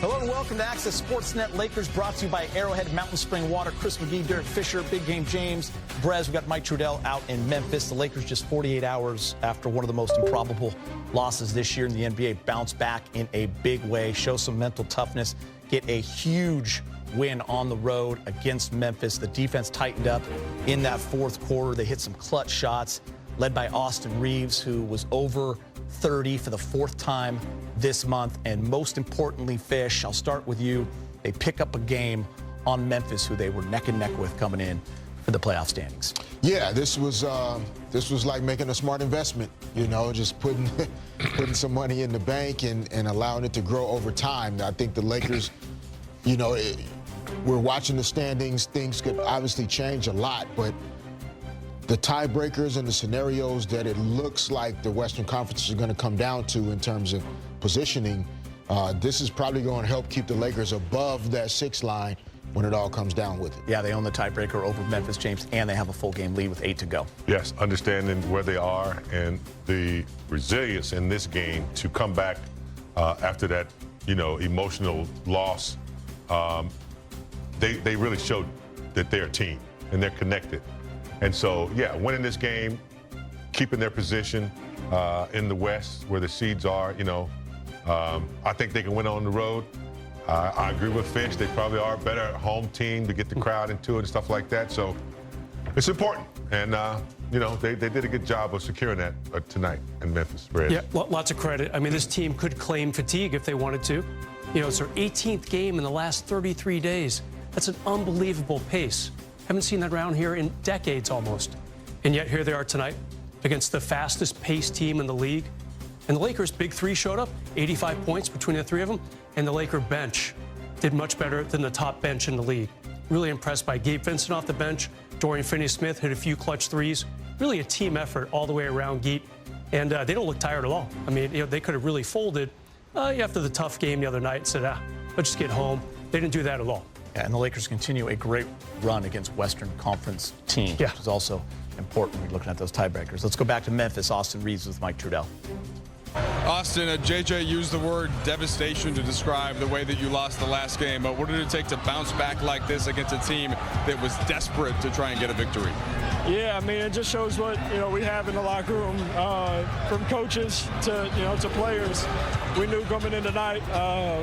Hello and welcome to Access Sportsnet Lakers, brought to you by Arrowhead Mountain Spring Water. Chris McGee, Derek Fisher, Big Game James, Brez. We've got Mike Trudell out in Memphis. The Lakers, just 48 hours after one of the most improbable losses this year in the NBA, bounce back in a big way, show some mental toughness, get a huge win on the road against Memphis. The defense tightened up in that fourth quarter. They hit some clutch shots, led by Austin Reeves, who was over 30 for the fourth time this month. And most importantly, Fish, I'll start with you. They pick up a game on Memphis, who they were neck and neck with coming in for the playoff standings. Yeah, this was like making a smart investment, you know, just putting some money in the bank and allowing it to grow over time. I think the Lakers, you know, we're watching the standings. Things could obviously change a lot, but the tiebreakers and the scenarios that it looks like the Western Conference is going to come down to in terms of positioning, this is probably going to help keep the Lakers above that 6 line when it all comes down with it. Yeah, they own the tiebreaker over Memphis, James, and they have a full game lead with 8 to go. Yes, understanding where they are and the resilience in this game to come back after that, you know, emotional loss. They really showed that they're a team and they're connected. And so, yeah, winning this game, keeping their position in the West where the seeds are, you know, I think they can win on the road. I agree with Fish. They probably are a better home team to get the crowd into it and stuff like that. So it's important. And, you know, they did a good job of securing that tonight in Memphis. Brad. Yeah, lots of credit. I mean, this team could claim fatigue if they wanted to. You know, it's their 18th game in the last 33 days. That's an unbelievable pace. Haven't seen that around here in decades almost. And yet here they are tonight against the fastest paced team in the league. And the Lakers' big three showed up, 85 points between the three of them. And the Laker bench did much better than the top bench in the league. Really impressed by Gabe Vincent off the bench. Dorian Finney-Smith hit a few clutch threes. Really a team effort all the way around, Geet. And they don't look tired at all. I mean, you know, they could have really folded after the tough game the other night and said, let's just get home. They didn't do that at all. Yeah, and the Lakers continue a great run against Western Conference teams, which is also important when you're looking at those tiebreakers. Let's go back to Memphis. Austin Reeves with Mike Trudell. Austin, JJ used the word devastation to describe the way that you lost the last game, but what did it take to bounce back like this against a team that was desperate to try and get a victory? Yeah, I mean, it just shows what, you know, we have in the locker room, from coaches to, you know, to players. We knew coming in tonight,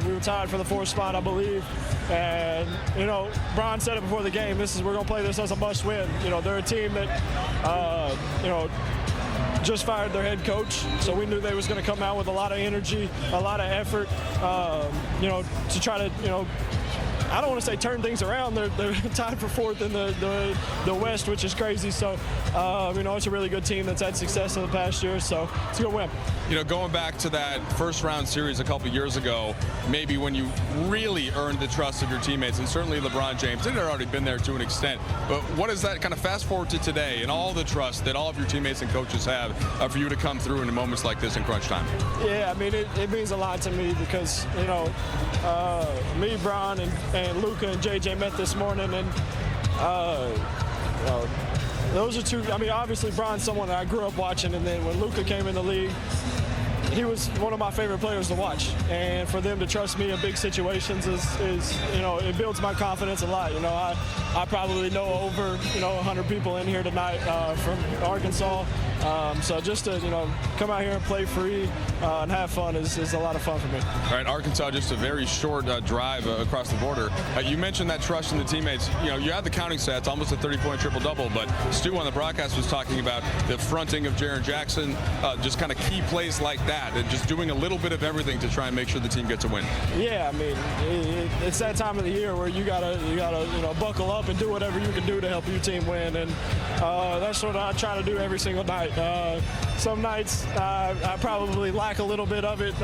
we were tied for the 4th spot, I believe. And, you know, Brian said it before the game, we're going to play this as a must win. You know, they're a team that, you know, just fired their head coach, so we knew they was going to come out with a lot of energy, a lot of effort, you know, to try to, you know, I don't want to say turn things around. They're tied for 4th in the West, which is crazy. So, you know, it's a really good team that's had success in the past year. So it's a good win. You know, going back to that first-round series a couple years ago, maybe when you really earned the trust of your teammates, and certainly LeBron James, it had already been there to an extent. But what is that kind of fast forward to today and all the trust that all of your teammates and coaches have for you to come through in moments like this in crunch time? Yeah, I mean, it means a lot to me because, you know, me, Brian, and Luka and JJ met this morning, and those are two. I mean, obviously Brian's someone that I grew up watching, and then when Luka came in the league, he was one of my favorite players to watch. And for them to trust me in big situations is you know, it builds my confidence a lot. You know, I probably know over, you know, 100 people in here tonight from Arkansas. So just to, you know, come out here and play free and have fun is a lot of fun for me. All right, Arkansas, just a very short drive across the border. You mentioned that trust in the teammates. You know, you had the counting stats, almost a 30-point triple-double, but Stu on the broadcast was talking about the fronting of Jaren Jackson, just kind of key plays like that, and just doing a little bit of everything to try and make sure the team gets a win. Yeah, I mean, it's that time of the year where you gotta you know, buckle up and do whatever you can do to help your team win, and that's what I try to do every single night. Some nights I probably lack a little bit of it,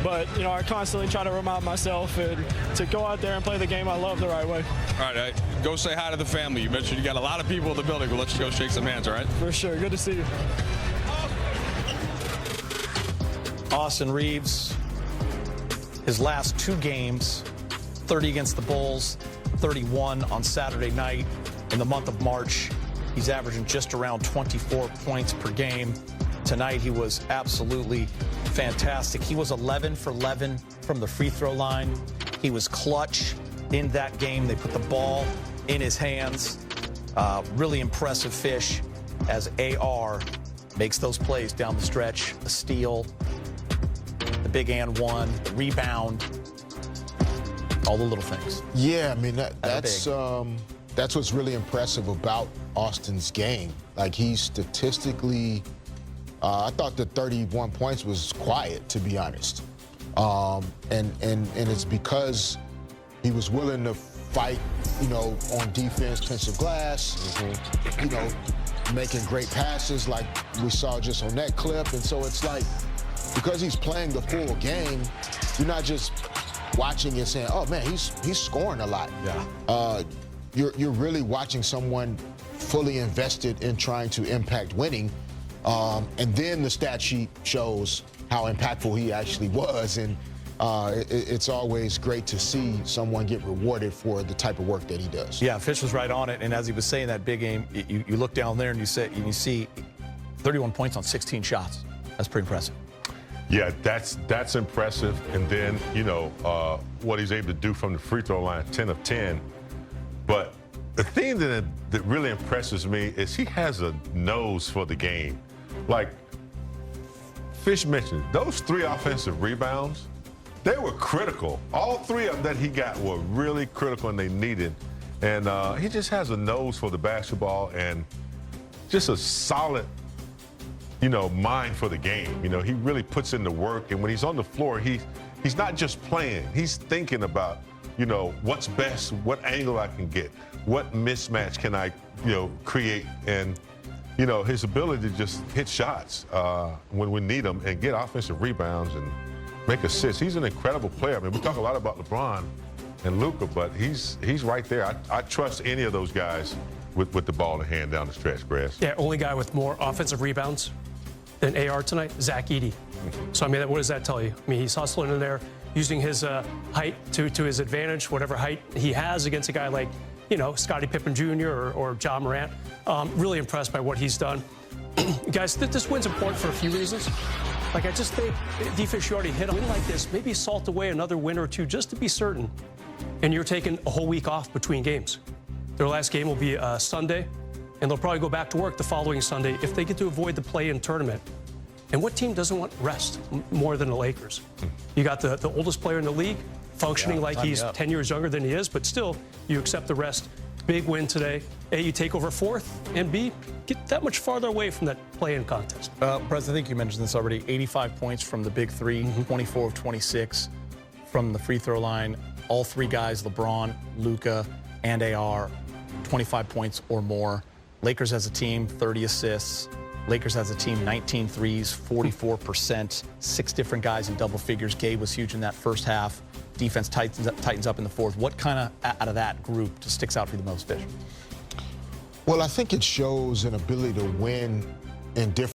but, you know, I constantly try to remind myself and to go out there and play the game I love the right way. All right, go say hi to the family. You mentioned you got a lot of people in the building. Well, let's go shake some hands, all right? For sure. Good to see you. Austin Reeves, his last 2 games, 30 against the Bulls, 31 on Saturday night. In the month of March, he's averaging just around 24 points per game. Tonight, he was absolutely fantastic. He was 11 for 11 from the free throw line. He was clutch in that game. They put the ball in his hands. Really impressive Fish as AR makes those plays down the stretch. A steal, the big and one, the rebound, all the little things. Yeah, I mean, that's what's really impressive about Austin's game. Like, he's statistically, I thought the 31 points was quiet, to be honest. And it's because he was willing to fight, on defense, defensive glass, making great passes like we saw just on that clip. And so it's like, because he's playing the full game, you're not just watching and saying, oh man, he's scoring a lot. Yeah. You're really watching someone fully invested in trying to impact winning. And then the stat sheet shows how impactful he actually was. And it's always great to see someone get rewarded for the type of work that he does. Yeah, Fish was right on it. And as he was saying that big game, you look down there and you see 31 points on 16 shots. That's pretty impressive. Yeah, that's impressive. And then, what he's able to do from the free throw line, 10 of 10. But the thing that really impresses me is he has a nose for the game. Like Fish mentioned, those 3 offensive rebounds, they were critical. All 3 of them that he got were really critical and they needed. And he just has a nose for the basketball and just a solid, mind for the game. He really puts in the work. And when he's on the floor, he's not just playing. He's thinking about, what's best, what angle I can get, what mismatch can I, create. And, his ability to just hit shots when we need them and get offensive rebounds and make assists. He's an incredible player. I mean, we talk a lot about LeBron and Luka, but he's right there. I trust any of those guys with the ball in hand down the stretch, Grass. Yeah, only guy with more offensive rebounds than AR tonight, Zach Edey. So, I mean, what does that tell you? I mean, he's hustling in there, using his height to his advantage, whatever height he has against a guy like, Scottie Pippen Jr. or John Morant. Really impressed by what he's done. Guys, this win's important for a few reasons. Like, I just think, D-Fish, you already hit a win like this, maybe salt away another win or two just to be certain. And you're taking a whole week off between games. Their last game will be Sunday, and they'll probably go back to work the following Sunday if they get to avoid the play-in tournament. And what team doesn't want rest more than the Lakers? You got the oldest player in the league, functioning like he's 10 years younger than he is, but still, you accept the rest. Big win today. A, you take over 4th, and B, get that much farther away from that play-in contest. Prez, I think you mentioned this already. 85 points from the big 3, 24 of 26 from the free throw line. All 3 guys, LeBron, Luka, and AR, 25 points or more. Lakers as a team, 30 assists. Lakers as a team, 19 threes, 44%, 6 different guys in double figures. Gabe was huge in that first half. Defense tightens up in the fourth. What kind of, out of that group, just sticks out for you the most, Fish? Well, I think it shows an ability to win in different